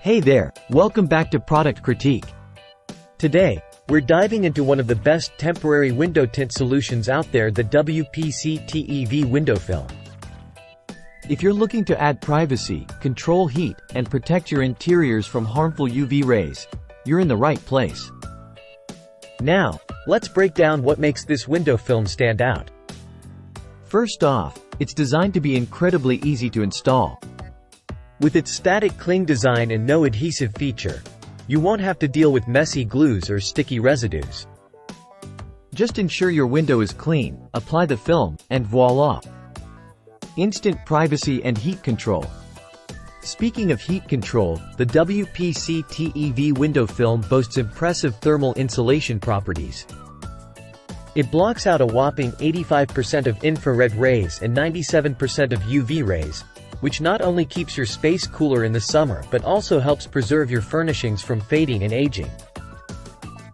Hey there, welcome back to Product Critique. Today, we're diving into one of the best temporary window tint solutions out there, the WPCTEV window film. If you're looking to add privacy, control heat, and protect your interiors from harmful UV rays, you're in the right place. Now, let's break down what makes this window film stand out. First off, it's designed to be incredibly easy to install. With its static cling design and no adhesive feature, you won't have to deal with messy glues or sticky residues. Just ensure your window is clean, apply the film, and voila! Instant privacy and heat control. Speaking of heat control, the WPCTEV window film boasts impressive thermal insulation properties. It blocks out a whopping 85% of infrared rays and 97% of UV rays, which not only keeps your space cooler in the summer but also helps preserve your furnishings from fading and aging.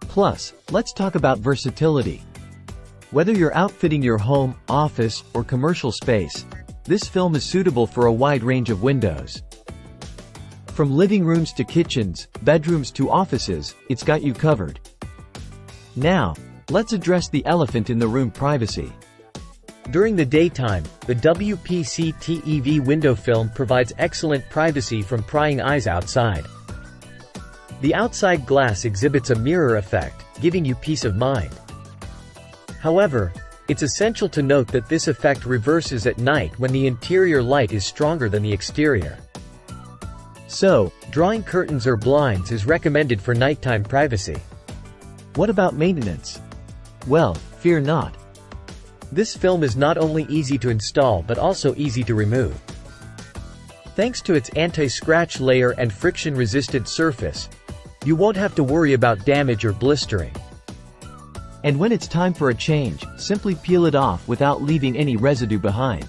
Plus, let's talk about versatility. Whether you're outfitting your home, office, or commercial space, this film is suitable for a wide range of windows. From living rooms to kitchens, bedrooms to offices, it's got you covered. Now, let's address the elephant in the room: privacy. During the daytime, the WPCTEV window film provides excellent privacy from prying eyes outside. The outside glass exhibits a mirror effect, giving you peace of mind. However, it's essential to note that this effect reverses at night when the interior light is stronger than the exterior. So, drawing curtains or blinds is recommended for nighttime privacy. What about maintenance? Well, fear not. This film is not only easy to install but also easy to remove. Thanks to its anti-scratch layer and friction-resistant surface, you won't have to worry about damage or blistering. And when it's time for a change, simply peel it off without leaving any residue behind.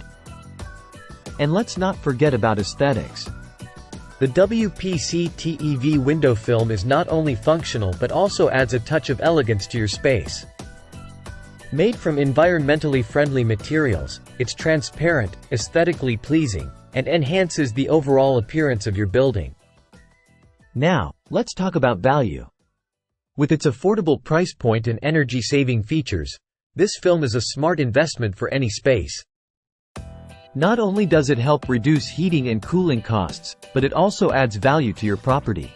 And let's not forget about aesthetics. The WPCTEV window film is not only functional but also adds a touch of elegance to your space. Made from environmentally friendly materials, it's transparent, aesthetically pleasing, and enhances the overall appearance of your building. Now, let's talk about value. With its affordable price point and energy-saving features, this film is a smart investment for any space. Not only does it help reduce heating and cooling costs, but it also adds value to your property.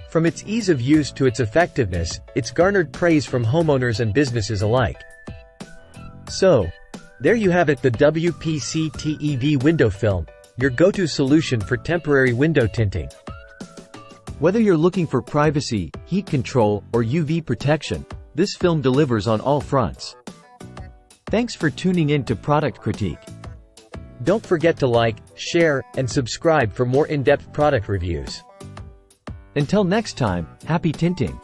From its ease of use to its effectiveness, it's garnered praise from homeowners and businesses alike. So, there you have it, the WPCTEV window film, your go-to solution for temporary window tinting. Whether you're looking for privacy, heat control, or UV protection, this film delivers on all fronts. Thanks for tuning in to Product Critique. Don't forget to like, share, and subscribe for more in-depth product reviews. Until next time, happy tinting!